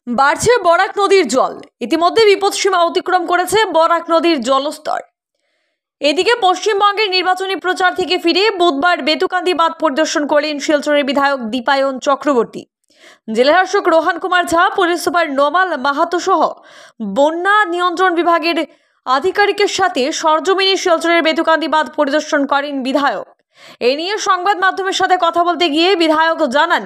বাড়ছে বরাক নদীর জল। ইতিমধ্যে বিপদসীমা অতিক্রম করেছে বরাক নদীর জলস্তর। এদিকে পশ্চিমবঙ্গের নির্বাচনী প্রচার থেকে ফিরে বুধবার বেতুকান্দি বাঁধ পরিদর্শন করলেন শিলচরের বিধায়ক দীপায়ন চক্রবর্তী। জেলাশাসক রোহান কুমার ঝা, পুলিশ সুপার নোমাল মাহাতো সহ বন্যা নিয়ন্ত্রণ বিভাগের আধিকারিকের সাথে সরজমিনে শিলচরের বেতুকান্দি বাঁধ পরিদর্শন করেন বিধায়ক। এ নিয়ে সংবাদ মাধ্যমের সাথে কথা বলতে গিয়ে বিধায়ক জানান,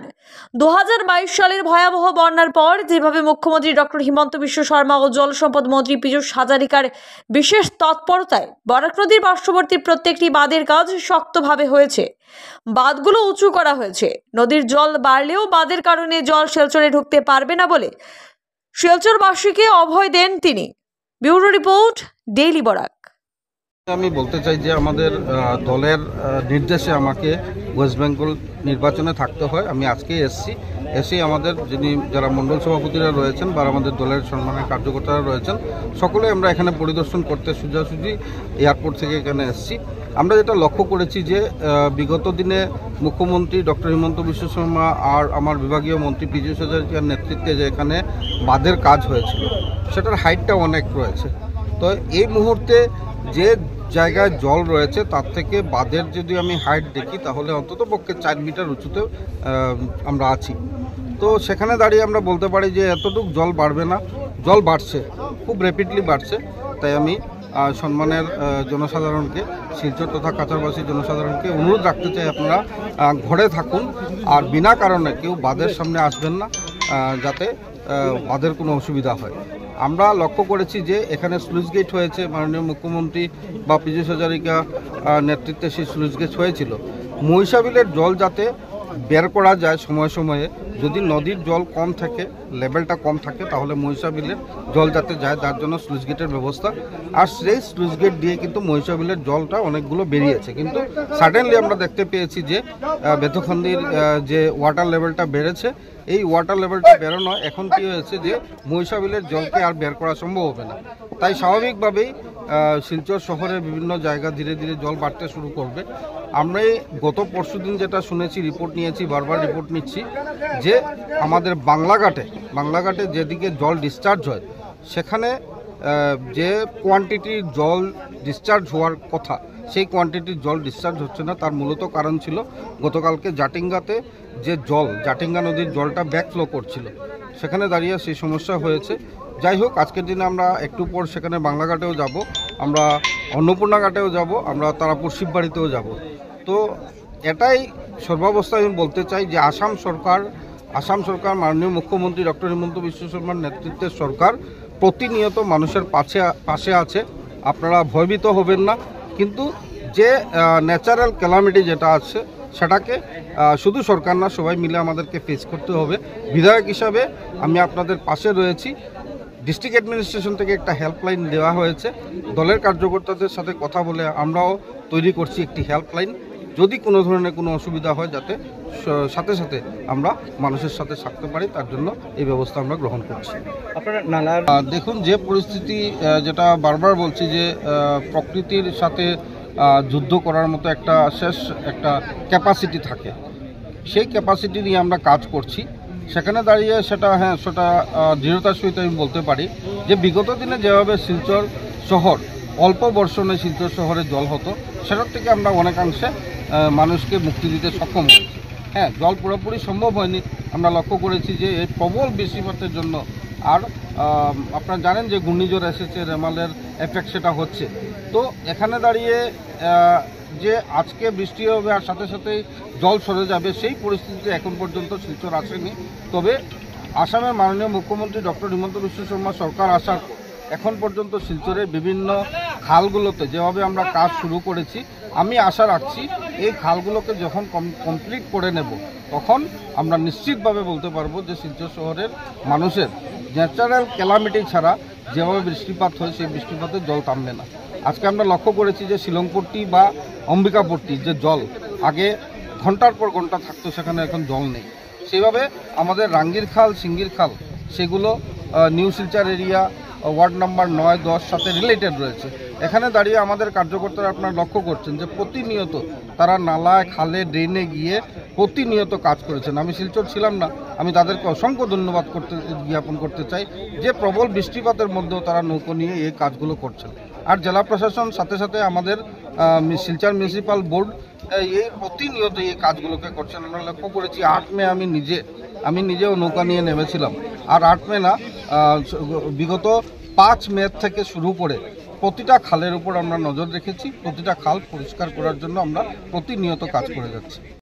2022 সালের ভয়াবহ বন্যার পর যেভাবে মুখ্যমন্ত্রী ডক্টর হিমন্ত বিশ্ব শর্মা ও জল সম্পদ মন্ত্রী পীযূষ হাজারিকার বিশেষ তৎপরতায় বরাক নদীর পার্শ্ববর্তী প্রত্যেকটি বাঁধের কাজ শক্তভাবে হয়েছে। বাঁধগুলো উঁচু করা হয়েছে। নদীর জল বাড়লেও বাঁধের কারণে জল শিলচরে ঢুকতে পারবে না বলে শিলচরবাসীকে অভয় দেন তিনি। Bureau report, daily Barak. আমি বলতে চাই যে আমাদের দলের নির্দেশে আমাকে ওয়েস্ট বেঙ্গল নির্বাচনে থাকতে হয়। আমি আজকে এসছি আমাদের যারা মণ্ডল সভাপতিরা রয়েছেন বা আমাদের দলের সম্মানের কার্যকর্তারা রয়েছেন, সকলে আমরা এখানে পরিদর্শন করতে সোজাসুজি এয়ারপোর্ট থেকে এখানে এসছি। আমরা যেটা লক্ষ্য করেছি যে বিগত দিনে মুখ্যমন্ত্রী ডক্টর হিমন্ত বিশ্ব শর্মা আর আমার বিভাগীয় মন্ত্রী পীযূষ হাজারিকার নেতৃত্বে যে এখানে বাঁধের কাজ হয়েছিল, সেটার হাইটটা অনেক রয়েছে। তো এই মুহূর্তে যে জায়গায় জল রয়েছে তার থেকে বাঁধের যদি আমি হাইট দেখি তাহলে অন্তত পক্ষে 4 মিটার উঁচুতে আমরা আছি। তো সেখানে দাঁড়িয়ে আমরা বলতে পারি যে এতটুকু জল বাড়বে না, জল বাড়ছে, খুব র্যাপিডলি বাড়ছে। তাই আমি সম্মানের জনসাধারণকে, শিলচর তথা কাছাড়বাসী জনসাধারণকে অনুরোধ রাখতে চাই, আপনারা ঘরে থাকুন আর বিনা কারণে কেউ বাঁধের সামনে আসবেন না, যাতে বাঁধের কোনো অসুবিধা হয়। আমরা লক্ষ্য করেছি যে এখানে স্লুইস গেট হয়েছে, মাননীয় মুখ্যমন্ত্রী বা পীযূষ হাজারিকা নেতৃত্বে সেই স্লুইস গেট হয়েছিল। মহিষাবিলের জল যাতে বের করা যায় সময়ে সময়ে, যদি নদীর জল কম থাকে, লেভেলটা কম থাকে, তাহলে মহিষাবিলের জল যাতে যায় তার জন্য স্লুইস গেটের ব্যবস্থা। আর সেই স্লুইস গেট দিয়ে কিন্তু মহিষাবিলের জলটা অনেকগুলো বেরিয়েছে, কিন্তু সাডেনলি আমরা দেখতে পেয়েছি যে বেতুকান্দির যে ওয়াটার লেভেলটা বেড়েছে, এই ওয়াটার লেভেলটা বেরোনো এখন কি হয়েছে যে মহিষাবিলের জলকে আর বের করা সম্ভব হবে না। তাই স্বাভাবিকভাবেই শিলচর শহরের বিভিন্ন জায়গা ধীরে ধীরে জল বাড়তে শুরু করবে। আমরা গত পরশুদিন যেটা শুনেছি, রিপোর্ট নিয়েছি, বারবার রিপোর্ট নিচ্ছি যে আমাদের বাংলাঘাটে যেদিকে জল ডিসচার্জ হয়, সেখানে যে কোয়ান্টিটির জল ডিসচার্জ হওয়ার কথা, সেই কোয়ান্টিটির জল ডিসচার্জ হচ্ছে না। তার মূলত কারণ ছিল গতকালকে জাটিঙ্গাতে যে জাটিঙ্গা নদীর জলটা ব্যাকফ্লো করছিল, সেখানে দাঁড়িয়ে সেই সমস্যা হয়েছে। যাই হোক, আজকের দিনে আমরা একটু পর সেখানে বাংলাঘাটেও যাব, আমরা অন্নপূর্ণা ঘাটেও যাব, আমরা তারাপুর শিববাড়িতেও যাব। তো এটাই সর্বাবস্থায় আমি বলতে চাই যে আসাম সরকার মাননীয় মুখ্যমন্ত্রী ডক্টর হিমন্ত বিশ্ব শর্মার নেতৃত্বের সরকার প্রতিনিয়ত মানুষের পাশে আছে। আপনারা ভয়ভীত হবেন না। কিন্তু যে ন্যাচারাল ক্যালামিটি যেটা আছে, সেটাকে শুধু সরকার না, সবাই মিলে আমাদেরকে ফেস করতে হবে। বিধায়ক হিসাবে আমি আপনাদের পাশে রয়েছি। ডিস্ট্রিক্ট অ্যাডমিনিস্ট্রেশন থেকে একটা হেল্পলাইন দেওয়া হয়েছে। দলের কার্যকর্তাদের সাথে কথা বলে আমরাও তৈরি করছি একটি হেল্পলাইন। যদি কোনো ধরনের কোনো অসুবিধা হয়, যাতে সাথে সাথে আমরা মানুষের সাথে থাকতে পারি, তার জন্য এই ব্যবস্থা আমরা গ্রহণ করছি। আপনারা দেখুন, যে পরিস্থিতি, যেটা বারবার বলছি যে প্রকৃতির সাথে যুদ্ধ করার মতো একটা একটা ক্যাপাসিটি থাকে, সেই ক্যাপাসিটি নিয়ে আমরা কাজ করছি। সেখানে দাঁড়িয়ে সেটা দৃঢ়তার সহিত আমি বলতে পারি যে বিগত দিনে যেভাবে শিলচর শহর অল্প বর্ষণে শিলচর শহরে জল হতো, সেটার থেকে আমরা অনেকাংশে মানুষকে মুক্তি দিতে সক্ষম হয়েছি। হ্যাঁ, জল পুরোপুরি সম্ভব হয়নি। আমরা লক্ষ্য করেছি যে এই প্রবল বৃষ্টিপাতের জন্য, আর আপনারা জানেন যে ঘূর্ণিঝড় এসেছে, রেমালের এফেক্ট সেটা হচ্ছে। তো এখানে দাঁড়িয়ে যে আজকে বৃষ্টি হবে আর সাথে সাথেই জল সরে যাবে, সেই পরিস্থিতিতে এখন পর্যন্ত শিলচর আসেনি। তবে আসামের মাননীয় মুখ্যমন্ত্রী ডক্টর হিমন্ত বিশ্ব শর্মা সরকার আসার পর এখন পর্যন্ত শিলচরের বিভিন্ন খালগুলোতে যেভাবে আমরা কাজ শুরু করেছি, আমি আশা রাখছি এই খালগুলোকে যখন কমপ্লিট করে নেব, তখন আমরা নিশ্চিতভাবে বলতে পারবো যে শিলচর শহরের মানুষের ন্যাচারাল ক্যালামিটি ছাড়া যেভাবে বৃষ্টিপাত হয়, সেই বৃষ্টিপাতের জল থামবে না। আজকে আমরা লক্ষ্য করেছি যে শিলংপট্টি বা অম্বিকাপট্টির যে জল আগে ঘন্টার পর ঘন্টা থাকতো, সেখানে এখন জল নেই। সেইভাবে আমাদের রাঙ্গির খাল, সিঙ্গির খাল, সেগুলো new Silchar area ward number 9, 10 সাথে রিলেটেড রয়েছে। এখানে দাঁড়িয়ে আমাদের কার্যকর্তারা আপনারা লক্ষ্য করছেন যে প্রতিনিয়ত তারা নালায়, খালে, ড্রেনে গিয়ে প্রতিনিয়ত কাজ করেছেন। আমি শিলচর ছিলাম না, আমি তাদেরকে অসংখ্য ধন্যবাদ জ্ঞাপন করতে চাই যে প্রবল বৃষ্টিপাতের মধ্যেও তারা নৌকো নিয়ে এই কাজগুলো করছেন। আর জেলা প্রশাসন সাথে সাথে আমাদের শিলচর মিউনিসিপাল বোর্ড এই প্রতিনিয়ত এই কাজগুলোকে করছেন। আমরা লক্ষ্য করেছি 8 মে আমি নিজেও নৌকা নিয়ে নেমেছিলাম। আর 8 মে না, বিগত 5 মে থেকে শুরু করে প্রতিটা খালের উপর আমরা নজর রেখেছি। প্রতিটা খাল পরিষ্কার করার জন্য আমরা প্রতিনিয়ত কাজ করে যাচ্ছি।